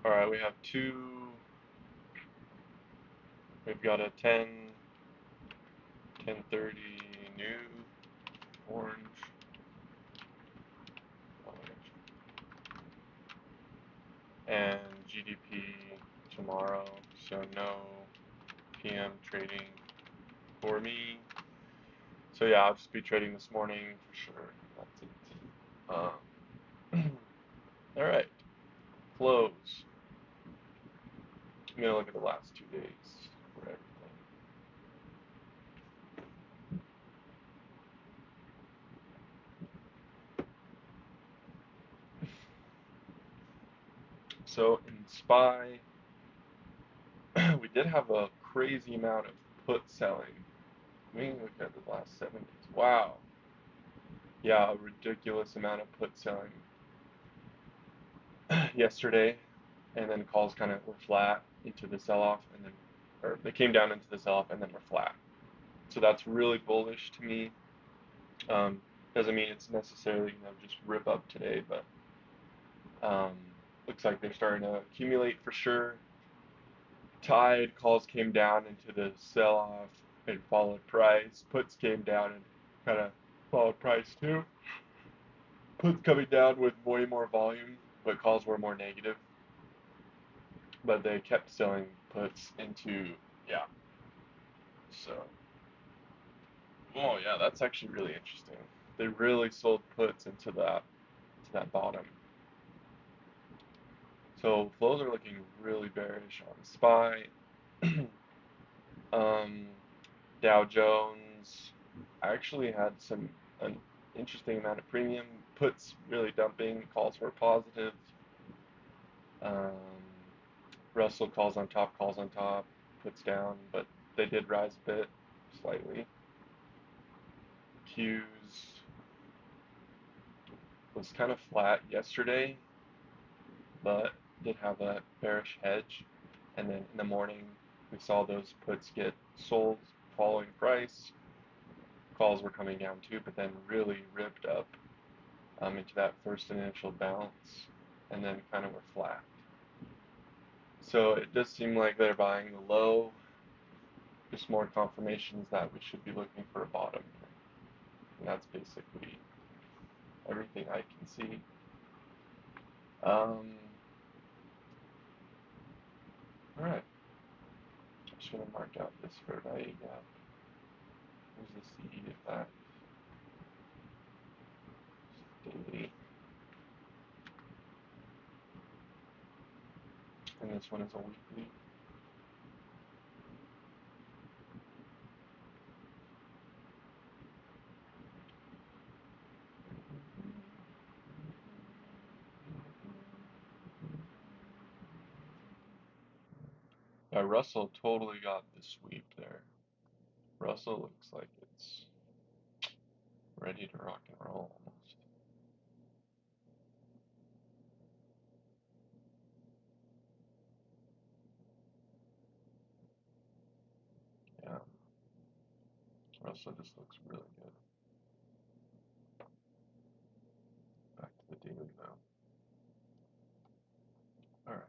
All right, we have we've got a 10:30 new, orange, orange, and GDP tomorrow, so no PM trading for me. So yeah, I'll just be trading this morning for sure. That's it. All right, flows. I'm gonna look at the last 2 days for everything. So in SPY, we did have a crazy amount of put selling. I mean, look at the last 7 days. Wow. Yeah, a ridiculous amount of put selling yesterday, and then calls kind of were flat into the sell-off, and then, or they came down into the sell-off and then were flat. So that's really bullish to me. Um, doesn't mean it's necessarily, just rip up today, but um, looks like they're starting to accumulate for sure. Tide calls came down into the sell-off and followed price. Puts came down and kind of followed price too. Puts coming down with way more volume, but calls were more negative. But they kept selling puts into, yeah. So, oh yeah, that's actually really interesting. They really sold puts into that bottom. So flows are looking really bearish on SPY. um, Dow Jones. I actually had an interesting amount of premium puts really dumping. Calls were positive. Um, Russell calls on top, puts down, but they did rise a bit, slightly. Q's was kind of flat yesterday, but did have a bearish hedge. And then in the morning, we saw those puts get sold following price. Calls were coming down too, but then really ripped up into that first initial bounce and then kind of were flat. So it does seem like they're buying the low. Just more confirmations that we should be looking for a bottom. And that's basically everything I can see. Um, all right, just gonna mark out this fair value gap. Here's the CE effect, daily, and this one is a weekly. Yeah, Russell totally got the sweep there. Russell looks like it's ready to rock and roll almost. Yeah, Russell just looks really good. Back to the daily though. All right.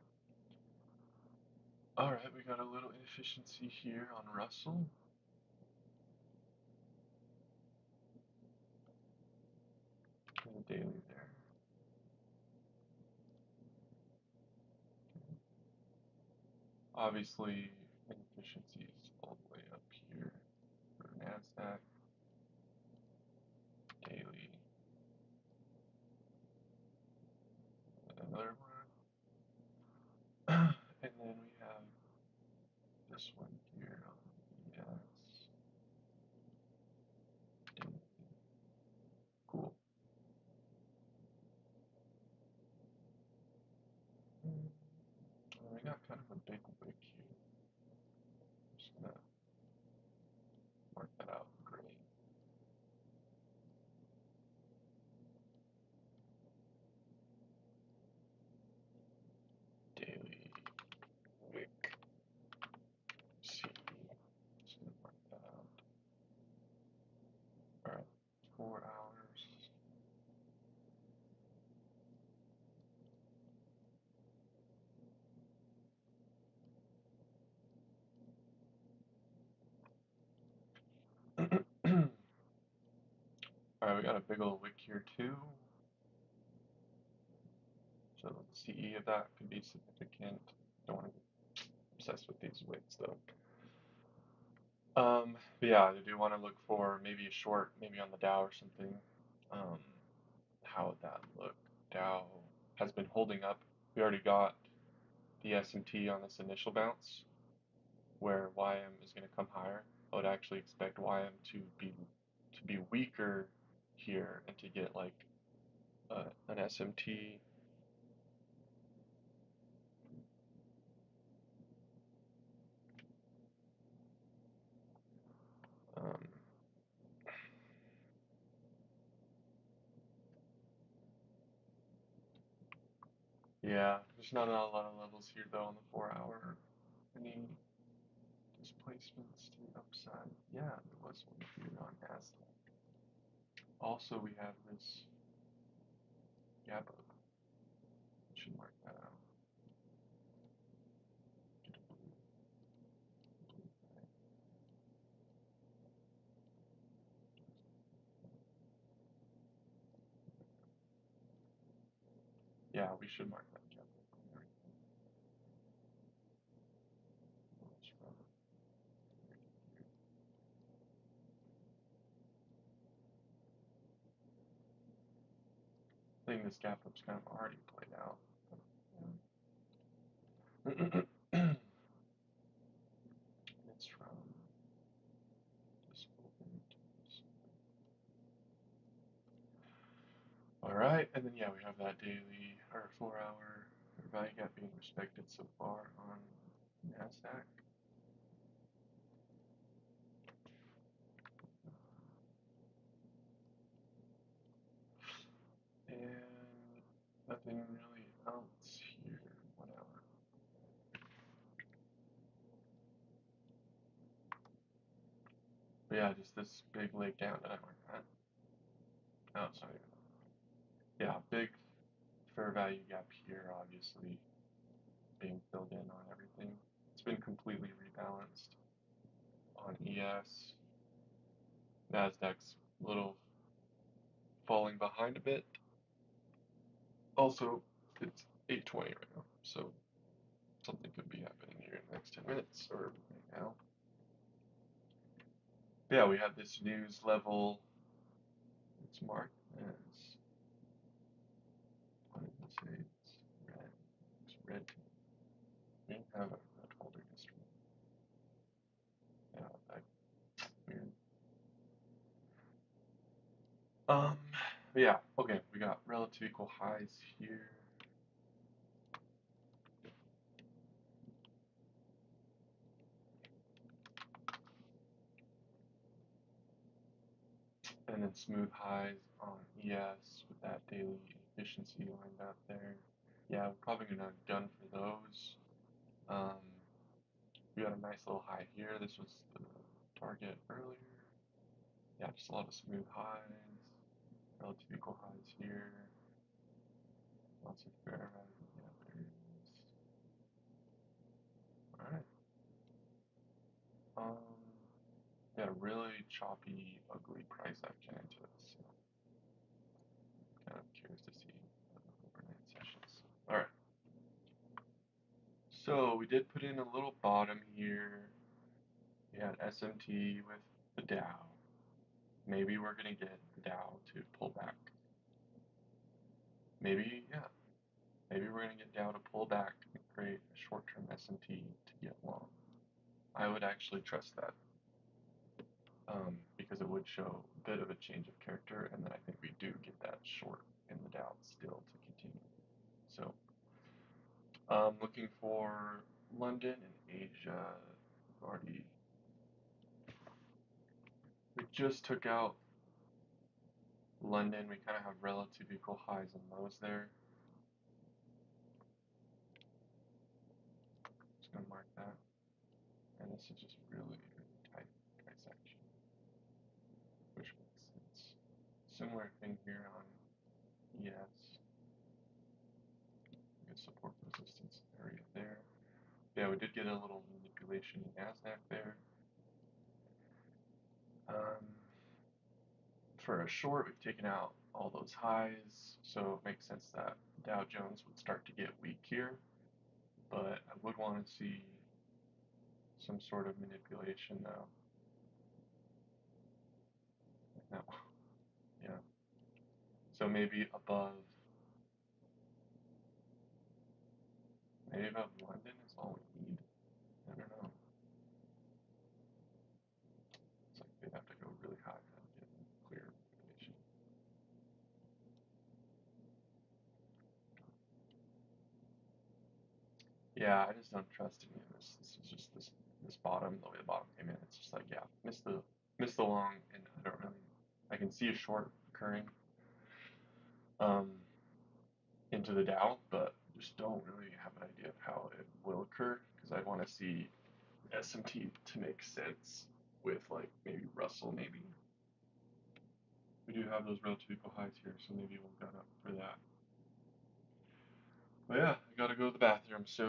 All right, we got a little inefficiency here on Russell. In the daily there. Obviously, inefficiencies all the way up here for NASDAQ, daily, and another one. And then we have this one here on ES, daily. Cool. And we got kind of a big wick here. Just gonna mark that out in gray. Daily wick C. Just gonna mark that out. Alright, 4 hours. we got a big old wick here too. So the CE of that could be significant. Don't want to get obsessed with these wicks though. But yeah, I do want to look for maybe a short, maybe on the Dow or something. Um, how would that look? Dow has been holding up. We already got the S&T on this initial bounce, where YM is going to come higher. I would actually expect YM to be weaker here and to get like an SMT. Um, yeah, there's not a lot of levels here though on the 4 hour. Any displacements to the upside? Yeah, there was one here on Nasdaq. Also, we have this gap up. Should mark that out. Yeah, we should mark that gap up. I think this gap up's kind of already played out. It's from this open to this. All right, and then yeah, we have that daily or 4 hour value gap being respected so far on Nasdaq. And nothing really else here. 1 hour. But yeah, just this big leg down that I marked that. Oh, sorry. Yeah, big fair value gap here, obviously being filled in on everything. It's been completely rebalanced on ES. Nasdaq's a little falling behind a bit. Also, it's 8:20 right now, so something could be happening here in the next 10 minutes or right now. But yeah, we have this news level. It's marked as, what did it say? It's red. It's red. We didn't have a red folder yesterday. Yeah, weird. Um, yeah, okay, we got relative equal highs here. And then smooth highs on ES with that daily efficiency lined up there. Yeah, we're probably gonna gun for those. Um, we got a nice little high here. This was the target earlier. Yeah, just a lot of smooth highs, relative equal highs here. Lots of fair value. Yeah, there it is. All right. Yeah, really choppy, ugly price action into this. So kind of curious to see overnight sessions. All right. So we did put in a little bottom here. We had SMT with the Dow. Maybe we're gonna get the Dow to pull back. Maybe, yeah. Maybe we're gonna get Dow to pull back and create a short-term SMT to get long. I would actually trust that. Because it would show a bit of a change of character, and then I think we do get that short in the Dow still to continue. So, looking for London and Asia. Already, we just took out London. We kind of have relative equal highs and lows there. Just gonna mark that, and this is just really, really tight price action, which makes sense. Similar thing here on ES. Good support resistance area there. Yeah, we did get a little manipulation in Nasdaq there. for a short, we've taken out all those highs, so it makes sense that Dow Jones would start to get weak here. But I would want to see some sort of manipulation though. No, yeah. So maybe above London is all we need. I don't know. It's like they'd have to go really high to get clear manipulation. Yeah, I just don't trust any of this. This is just this bottom, the way the bottom came in. It's just like, yeah, miss the long, and I don't really. I can see a short occurring um, into the Dow, but just don't really have an idea of how it will occur because I want to see S&P to make sense with like maybe Russell. Maybe we do have those relative equal highs here, so maybe we'll get up for that. But yeah, I gotta go to the bathroom. So.